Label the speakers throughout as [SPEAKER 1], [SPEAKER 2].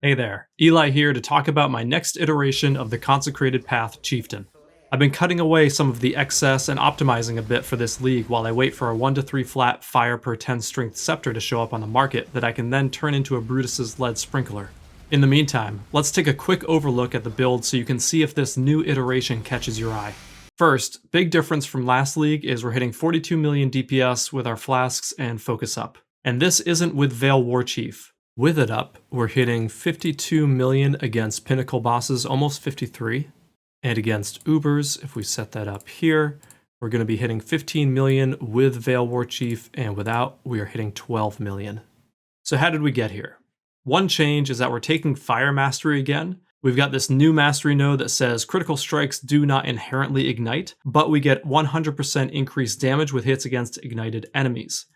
[SPEAKER 1] Hey there, Eli here to talk about my next iteration of the Consecrated Path Chieftan. I've been cutting away some of the excess and optimizing a bit for this league while I wait for a 1 to 3 flat fire per 10 strength scepter to show up on the market that I can then turn into a Brutus's lead sprinkler. In the meantime, let's take a quick overlook at the build so you can see if this new iteration catches your eye. First, big difference from last league is we're hitting 42 million DPS with our flasks and focus up. And this isn't with Veil Warchief. With it up, we're hitting 52 million against Pinnacle bosses, almost 53. And against Ubers, if we set that up here, we're going to be hitting 15 million with Veil Warchief, and without, we are hitting 12 million. So how did we get here? One change is that we're taking Fire Mastery again. We've got this new mastery node that says critical strikes do not inherently ignite, but we get 100% increased damage with hits against ignited enemies.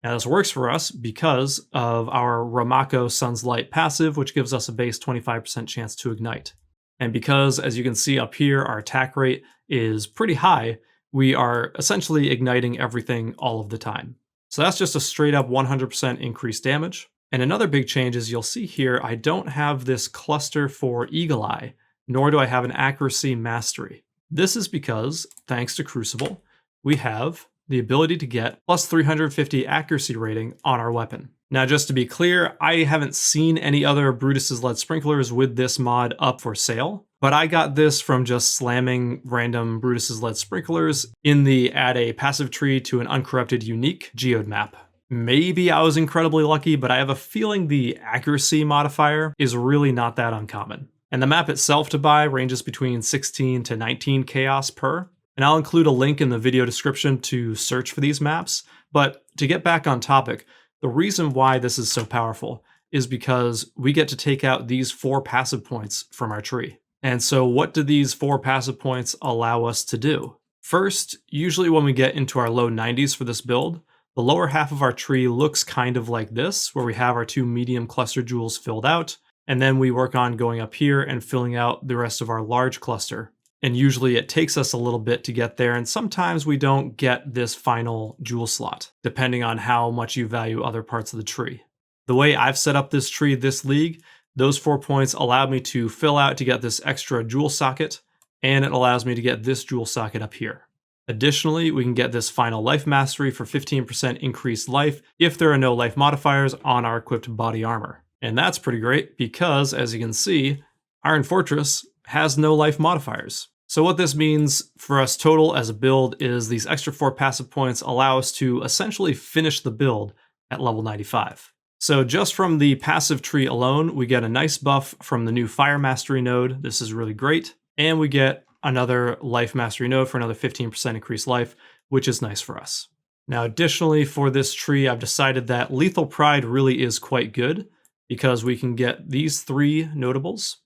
[SPEAKER 1] Now this works for us because of our Ramako Sun's Light passive, which gives us a base 25% chance to ignite. And because, as you can see up here, our attack rate is pretty high, we are essentially igniting everything all of the time. So that's just a straight up 100% increased damage. And another big change is you'll see here, I don't have this cluster for Eagle Eye, nor do I have an accuracy mastery. This is because, thanks to Crucible, we have the ability to get plus 350 accuracy rating on our weapon. Now, just to be clear, I haven't seen any other Brutus's Lead Sprinklers with this mod up for sale, but I got this from just slamming random Brutus's Lead Sprinklers in the add a passive tree to an uncorrupted unique geode map. Maybe I was incredibly lucky, but I have a feeling the accuracy modifier is really not that uncommon. And the map itself to buy ranges between 16 to 19 chaos per. And I'll include a link in the video description to search for these maps. But to get back on topic, the reason why this is so powerful is because we get to take out these 4 passive points from our tree. And so what do these 4 passive points allow us to do? First, usually when we get into our low 90s for this build, the lower half of our tree looks kind of like this, where we have our 2 medium cluster jewels filled out, and then we work on going up here and filling out the rest of our large cluster. And usually it takes us a little bit to get there, and sometimes we don't get this final jewel slot, depending on how much you value other parts of the tree. The way I've set up this tree this league, those 4 points allowed me to fill out to get this extra jewel socket, and it allows me to get this jewel socket up here. Additionally, we can get this final life mastery for 15% increased life if there are no life modifiers on our equipped body armor. And that's pretty great because, as you can see, Iron Fortress has no life modifiers. So what this means for us total as a build is these extra 4 passive points allow us to essentially finish the build at level 95. So just from the passive tree alone, we get a nice buff from the new Fire Mastery node. This is really great. And we get another Life Mastery node for another 15% increased life, which is nice for us. Now, additionally, for this tree, I've decided that Lethal Pride really is quite good because we can get these 3 notables.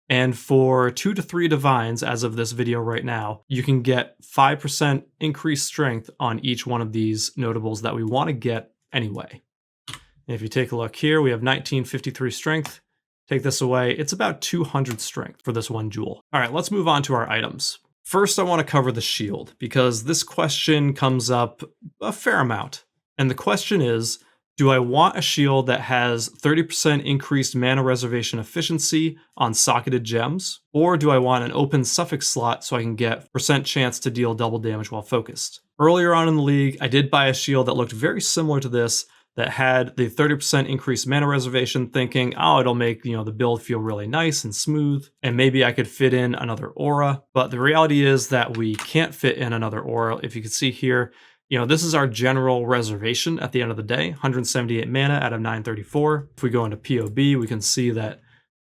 [SPEAKER 1] And for 2 to 3 divines, as of this video right now, you can get 5% increased strength on each one of these notables that we want to get anyway. And if you take a look here, we have 1953 strength. Take this away, it's about 200 strength for this 1 jewel. All right, let's move on to our items. First, I want to cover the shield, because this question comes up a fair amount. And the question is, do I want a shield that has 30% increased mana reservation efficiency on socketed gems? Or do I want an open suffix slot so I can get % chance to deal double damage while focused? Earlier on in the league, I did buy a shield that looked very similar to this, that had the 30% increased mana reservation, thinking, oh, it'll make, the build feel really nice and smooth, and maybe I could fit in another aura. But the reality is that we can't fit in another aura. If you can see here, this is our general reservation at the end of the day, 178 mana out of 934. If we go into POB, we can see that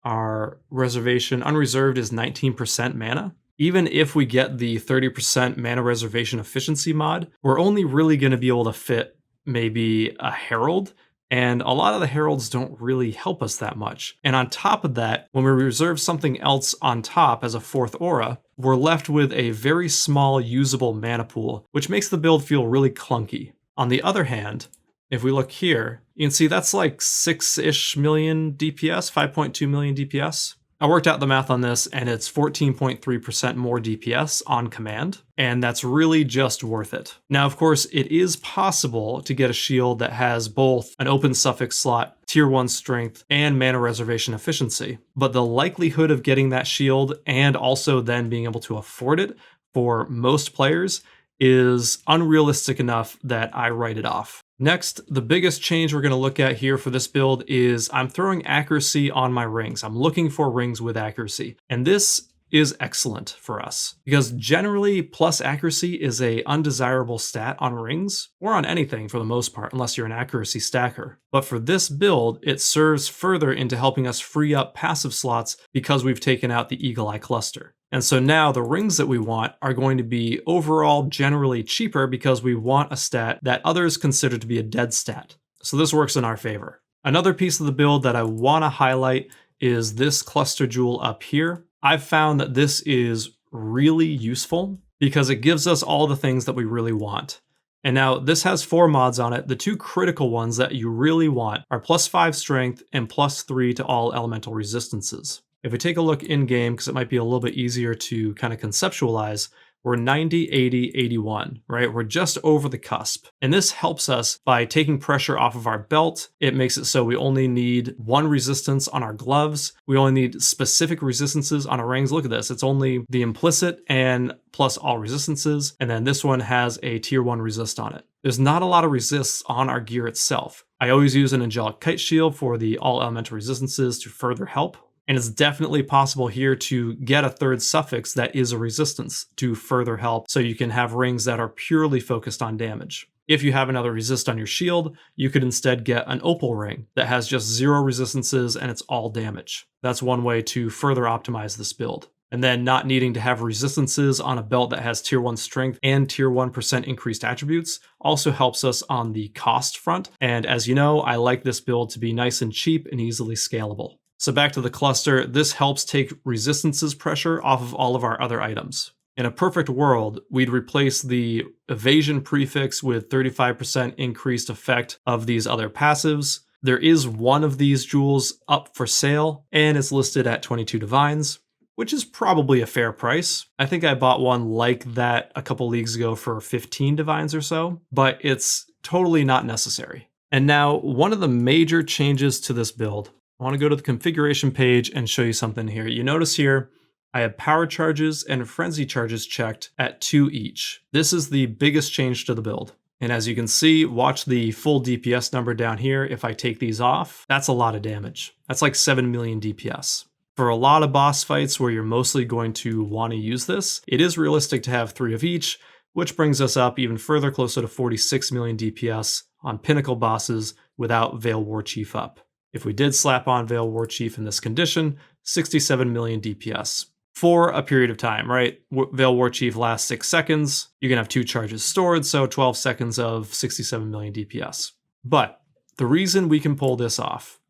[SPEAKER 1] our reservation unreserved is 19% mana. Even if we get the 30% mana reservation efficiency mod, we're only really going to be able to fit maybe a herald, and a lot of the heralds don't really help us that much. And on top of that, when we reserve something else on top as a 4th aura, we're left with a very small usable mana pool, which makes the build feel really clunky. On the other hand, if we look here, you can see that's like 6-ish million DPS, 5.2 million DPS. I worked out the math on this, and it's 14.3% more DPS on command, and that's really just worth it. Now, of course, it is possible to get a shield that has both an open suffix slot, tier 1 strength, and mana reservation efficiency, but the likelihood of getting that shield and also then being able to afford it for most players is unrealistic enough that I write it off. Next, the biggest change we're going to look at here for this build is I'm throwing accuracy on my rings. I'm looking for rings with accuracy, and this is excellent for us because generally plus accuracy is a undesirable stat on rings or on anything for the most part, unless you're an accuracy stacker. But for this build, it serves further into helping us free up passive slots because we've taken out the Eagle Eye cluster. And so now the rings that we want are going to be overall generally cheaper because we want a stat that others consider to be a dead stat. So this works in our favor. Another piece of the build that I want to highlight is this cluster jewel up here. I've found that this is really useful because it gives us all the things that we really want. And now this has 4 mods on it. The 2 critical ones that you really want are +5 strength and +3 to all elemental resistances. If we take a look in game, because it might be a little bit easier to kind of conceptualize, we're 90, 80, 81, right? We're just over the cusp. And this helps us by taking pressure off of our belt. It makes it so we only need 1 resistance on our gloves. We only need specific resistances on our rings. Look at this. It's only the implicit and plus all resistances. And then this one has a tier 1 resist on it. There's not a lot of resists on our gear itself. I always use an angelic kite shield for the all elemental resistances to further help. And it's definitely possible here to get a 3rd suffix that is a resistance to further help, so you can have rings that are purely focused on damage. If you have another resist on your shield, you could instead get an opal ring that has just 0 resistances and it's all damage. That's one way to further optimize this build. And then not needing to have resistances on a belt that has tier 1 strength and tier 1% increased attributes also helps us on the cost front. And as you know, I like this build to be nice and cheap and easily scalable. So back to the cluster, this helps take resistances pressure off of all of our other items. In a perfect world, we'd replace the evasion prefix with 35% increased effect of these other passives. There is one of these jewels up for sale, and it's listed at 22 divines, which is probably a fair price. I think I bought one like that a couple leagues ago for 15 divines or so, but it's totally not necessary. And now, one of the major changes to this build, I want to go to the configuration page and show you something here. You notice here, I have power charges and frenzy charges checked at 2 each. This is the biggest change to the build. And as you can see, watch the full DPS number down here. If I take these off, that's a lot of damage. That's like 7 million DPS. For a lot of boss fights where you're mostly going to want to use this, it is realistic to have 3 of each, which brings us up even further closer to 46 million DPS on pinnacle bosses without Veil Warchief up. If we did slap on Veil Warchief in this condition, 67 million DPS for a period of time, right? Veil Warchief lasts 6 seconds. You can have 2 charges stored, so 12 seconds of 67 million DPS. But the reason we can pull this off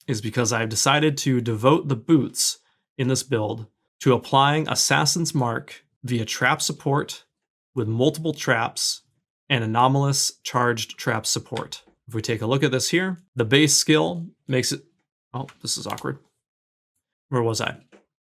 [SPEAKER 1] is because I've decided to devote the boots in this build to applying Assassin's Mark via trap support with multiple traps and anomalous charged trap support. If we take a look at this here, the base skill makes it, oh, this is awkward. Where was I?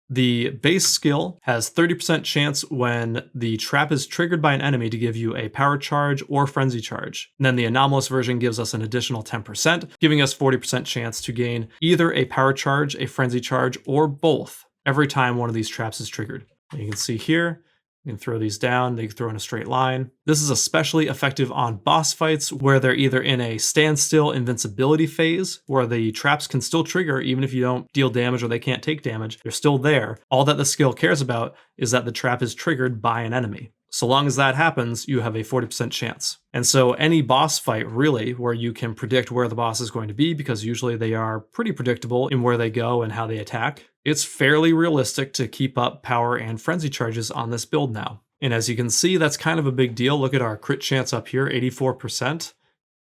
[SPEAKER 1] The base skill has 30% chance when the trap is triggered by an enemy to give you a power charge or frenzy charge. And then the anomalous version gives us an additional 10%, giving us 40% chance to gain either a power charge, a frenzy charge, or both every time one of these traps is triggered. And you can see here, you can throw these down, they throw in a straight line. This is especially effective on boss fights where they're either in a standstill invincibility phase, where the traps can still trigger even if you don't deal damage or they can't take damage. They're still there. All that the skill cares about is that the trap is triggered by an enemy. So long as that happens, you have a 40% chance. And so any boss fight, really, where you can predict where the boss is going to be, because usually they are pretty predictable in where they go and how they attack, it's fairly realistic to keep up power and frenzy charges on this build now. And as you can see, that's kind of a big deal. Look at our crit chance up here, 84%.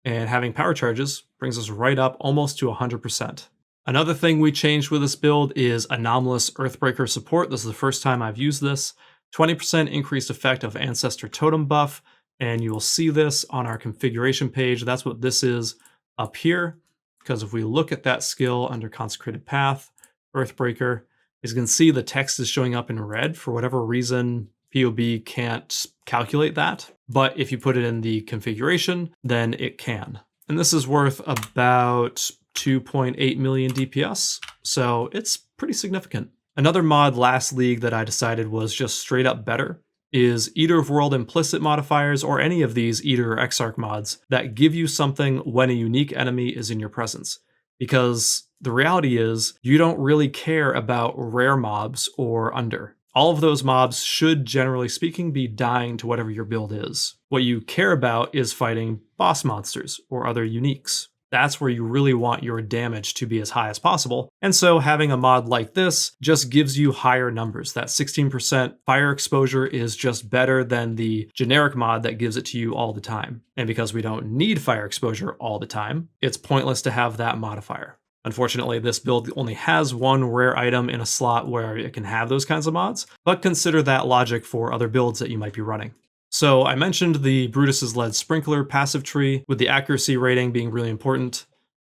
[SPEAKER 1] And having power charges brings us right up almost to 100%. Another thing we changed with this build is Anomalous Earthbreaker support. This is the first time I've used this. 20% increased effect of Ancestor Totem buff, and you will see this on our configuration page. That's what this is up here, because if we look at that skill under Consecrated Path, Earthbreaker. As you can see, the text is showing up in red. For whatever reason, POB can't calculate that. But if you put it in the configuration, then it can. And this is worth about 2.8 million DPS, so it's pretty significant. Another mod last league that I decided was just straight up better is Eater of World implicit modifiers, or any of these Eater or Exarch mods that give you something when a unique enemy is in your presence. Because the reality is, you don't really care about rare mobs or under. All of those mobs should, generally speaking, be dying to whatever your build is. What you care about is fighting boss monsters or other uniques. That's where you really want your damage to be as high as possible. And so having a mod like this just gives you higher numbers. That 16% fire exposure is just better than the generic mod that gives it to you all the time. And because we don't need fire exposure all the time, it's pointless to have that modifier. Unfortunately, this build only has one rare item in a slot where it can have those kinds of mods, but consider that logic for other builds that you might be running. So I mentioned the Brutus's Lead Sprinkler passive tree, with the accuracy rating being really important,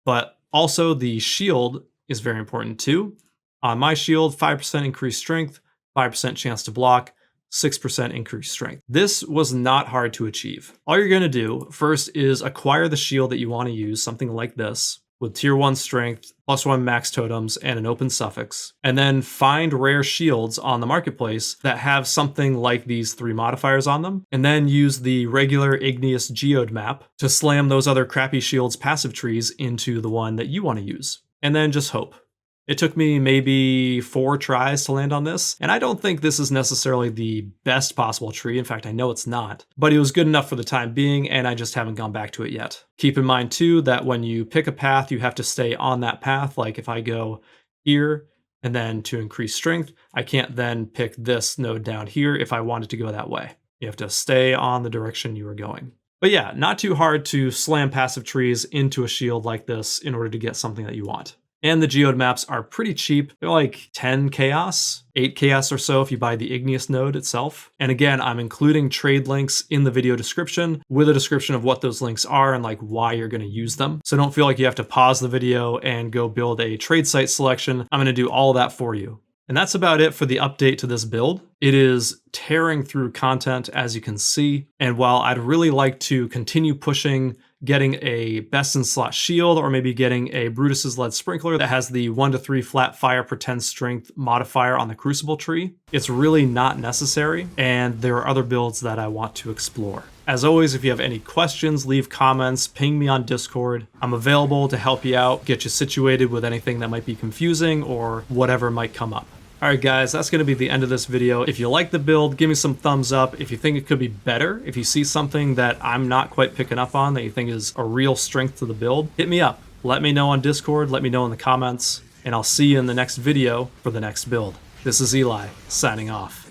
[SPEAKER 1] but also the shield is very important too. On my shield, 5% increased strength, 5% chance to block, 6% increased strength. This was not hard to achieve. All you're going to do first is acquire the shield that you want to use, something like this, with tier 1 strength, +1 max totems, and an open suffix. And then find rare shields on the marketplace that have something like these 3 modifiers on them. And then use the regular igneous geode map to slam those other crappy shields passive trees into the one that you want to use. And then just hope. It took me maybe 4 tries to land on this, and I don't think this is necessarily the best possible tree. In fact, I know it's not, but it was good enough for the time being, and I just haven't gone back to it yet. Keep in mind too that when you pick a path, you have to stay on that path. Like if I go here and then to increase strength, I can't then pick this node down here if I wanted to go that way. You have to stay on the direction you are going. But yeah, not too hard to slam passive trees into a shield like this in order to get something that you want. And the geode maps are pretty cheap. They're like 10 chaos, 8 chaos or so if you buy the igneous node itself. And again, I'm including trade links in the video description with a description of what those links are and like why you're going to use them. So don't feel like you have to pause the video and go build a trade site selection. I'm going to do all that for you. And that's about it for the update to this build. It is tearing through content, as you can see. And while I'd really like to continue pushing getting a best in slot shield, or maybe getting a Brutus's Lead Sprinkler that has the 1 to 3 flat fire pretend strength modifier on the Crucible tree, it's really not necessary, and there are other builds that I want to explore. As always, if you have any questions, leave comments, ping me on Discord. I'm available to help you out, get you situated with anything that might be confusing or whatever might come up. Alright guys, that's going to be the end of this video. If you like the build, give me some thumbs up. If you think it could be better, if you see something that I'm not quite picking up on that you think is a real strength to the build, hit me up. Let me know on Discord, let me know in the comments, and I'll see you in the next video for the next build. This is Eli, signing off.